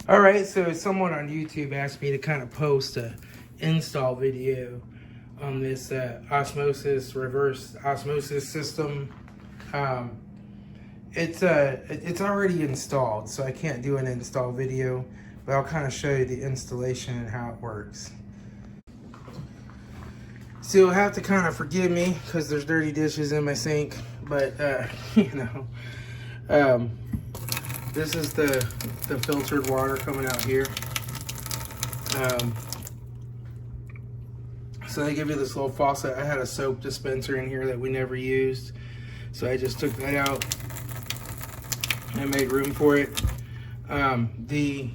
All right, so someone on YouTube asked me to kind of post a install video on this Osmosis reverse osmosis system. It's already installed, so I can't do an install video, but I'll kind of show you the installation and how it works. So you'll have to kind of forgive me because there's dirty dishes in my sink, but you know, this is the filtered water coming out here. So they give you this little faucet. I had a soap dispenser in here that we never used, so I just took that out and made room for it. The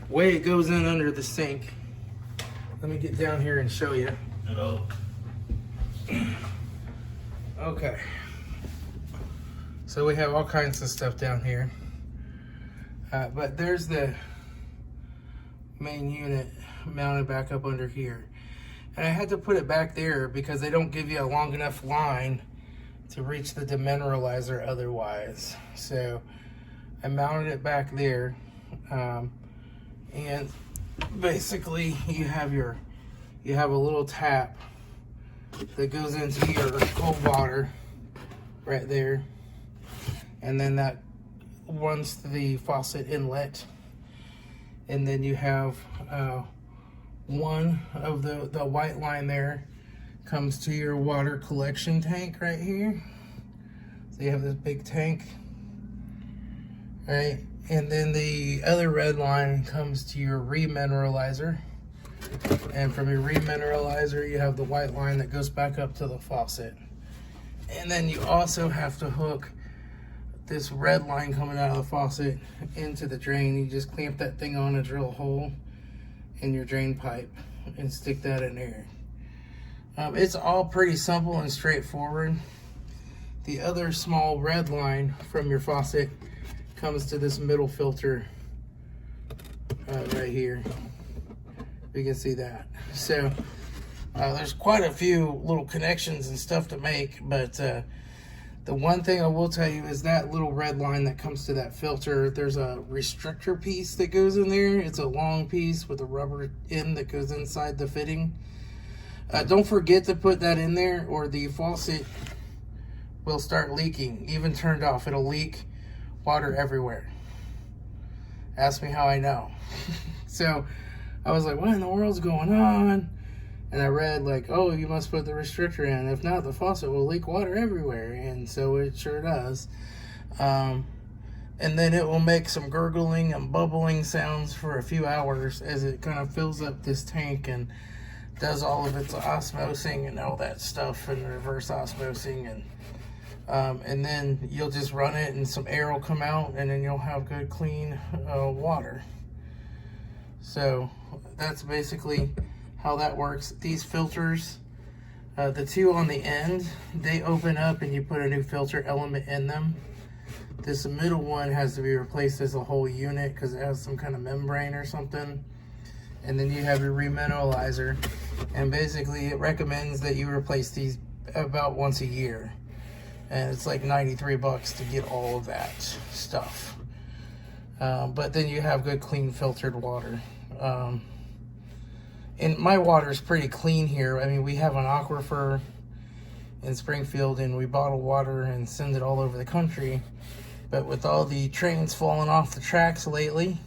way it goes in under the sink, let me get down here and show you. Hello. Okay. So we have all kinds of stuff down here. But there's the main unit mounted back up under here. And I had to put it back there because they don't give you a long enough line to reach the demineralizer otherwise. So I mounted it back there. And basically you have a little tap that goes into your cold water right there, and then that runs to the faucet inlet, and then you have one of the white line there comes to your water collection tank right here. So you have this big tank, right? And then the other red line comes to your remineralizer. And from your remineralizer, you have the white line that goes back up to the faucet. And then you also have to hook this red line coming out of the faucet into the drain. You just clamp that thing on and drill a hole in your drain pipe and stick that in there. It's all pretty simple and straightforward. The other small red line from your faucet comes to this middle filter right here. You can see that. So there's quite a few little connections and stuff to make, but the one thing I will tell you is that little red line that comes to that filter, there's a restrictor piece that goes in there. It's a long piece with a rubber end that goes inside the fitting. Don't forget to put that in there or the faucet will start leaking. Even turned off, it'll leak water everywhere. Ask me how I know. So I was like, what in the world's going on? And I read like, oh, you must put the restrictor in. If not, the faucet will leak water everywhere. And so it sure does. And then it will make some gurgling and bubbling sounds for a few hours as it kind of fills up this tank and does all of its osmosing and all that stuff and reverse osmosing. And then you'll just run it and some air will come out and then you'll have good clean water. So that's basically how that works. These filters, the two on the end, they open up and you put a new filter element in them. This middle one has to be replaced as a whole unit because it has some kind of membrane or something. And then you have your remineralizer, and basically it recommends that you replace these about once a year. And it's like 93 bucks to get all of that stuff. But then you have good clean filtered water. And my water is pretty clean here. I mean, we have an aquifer in Springfield and we bottle water and send it all over the country. But with all the trains falling off the tracks lately,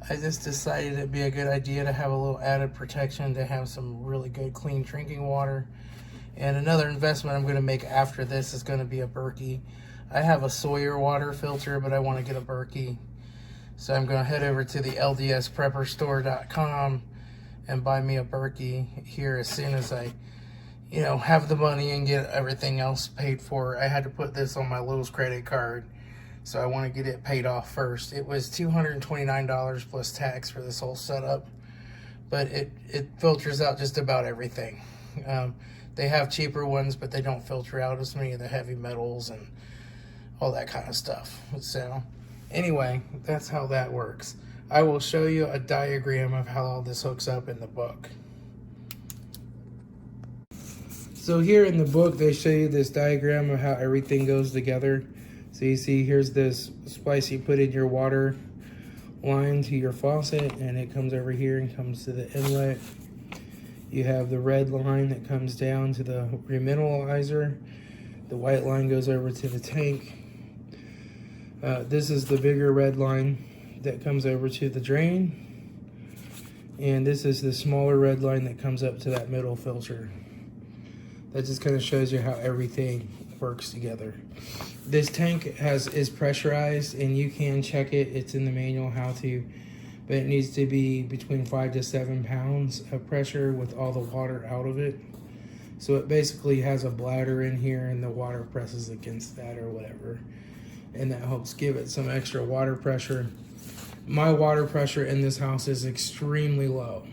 I just decided it'd be a good idea to have a little added protection to have some really good clean drinking water. And another investment I'm going to make after this is going to be a Berkey. I have a Sawyer water filter, but I want to get a Berkey. So I'm going to head over to the ldsprepperstore.com and buy me a Berkey here as soon as I, have the money and get everything else paid for. I had to put this on my Lowe's credit card, so I want to get it paid off first. It was $229 plus tax for this whole setup, but it filters out just about everything. They have cheaper ones, but they don't filter out as many of the heavy metals and all that kind of stuff. So anyway, that's how that works. I will show you a diagram of how all this hooks up in the book. So here in the book, they show you this diagram of how everything goes together. So you see, here's this splice you put in your water line to your faucet, and it comes over here and comes to the inlet. You have the red line that comes down to the remineralizer. The white line goes over to the tank. This is the bigger red line that comes over to the drain. And this is the smaller red line that comes up to that middle filter. That just kind of shows you how everything works together. This tank is pressurized, and you can check it. It's in the manual how to, but it needs to be between 5 to 7 pounds of pressure with all the water out of it. So it basically has a bladder in here, and the water presses against that or whatever, and that helps give it some extra water pressure. My water pressure in this house is extremely low,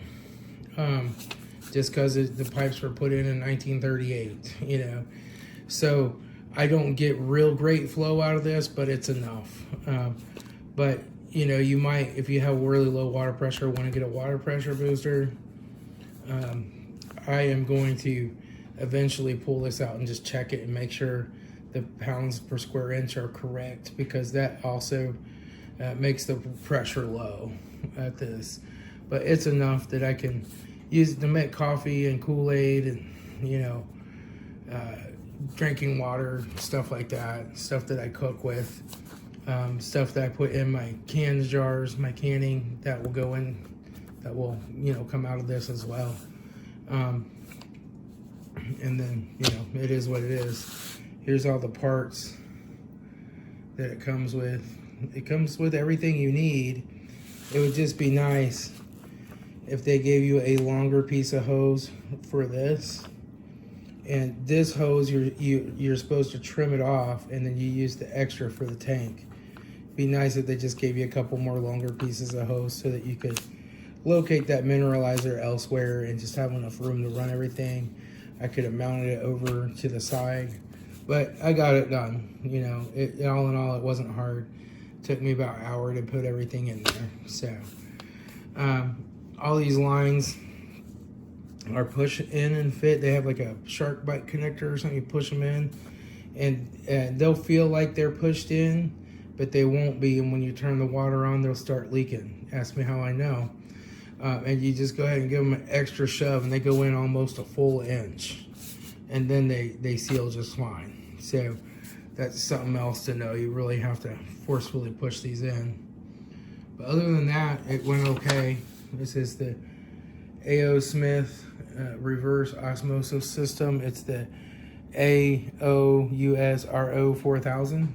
just because the pipes were put in 1938, you know. So I don't get real great flow out of this, but it's enough. But you know, you might, if you have really low water pressure, want to get a water pressure booster. I am going to eventually pull this out and just check it and make sure the pounds per square inch are correct, because that also makes the pressure low at this. But it's enough that I can use it to make coffee and Kool-Aid and, you know, drinking water, stuff like that, stuff that I cook with, stuff that I put in my canned jars, my canning, that will go in, that will, you know, come out of this as well. And then, you know, it is what it is. Here's all the parts that it comes with. It comes with everything you need. It would just be nice if they gave you a longer piece of hose for this. And this hose, you're supposed to trim it off, and then you use the extra for the tank. It'd be nice if they just gave you a couple more longer pieces of hose so that you could locate that mineralizer elsewhere and just have enough room to run everything. I could have mounted it over to the side, but I got it done. You know, all in all, it wasn't hard. It took me about an hour to put everything in there. So all these lines are push in and fit. They have like a shark bite connector or something. You push them in, and they'll feel like they're pushed in, but they won't be. And when you turn the water on, they'll start leaking. Ask me how I know. And you just go ahead and give them an extra shove, and they go in almost a full inch, and then they seal just fine. So that's something else to know. You really have to forcefully push these in. But other than that, it went okay. This is the A.O. Smith reverse osmosis system. It's the AOUSRO 4000,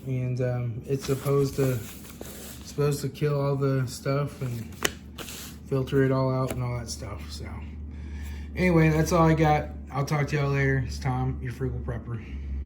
and it's supposed to kill all the stuff and filter it all out and all that stuff. So anyway, that's all I got. I'll talk to y'all later. It's Tom, your frugal prepper.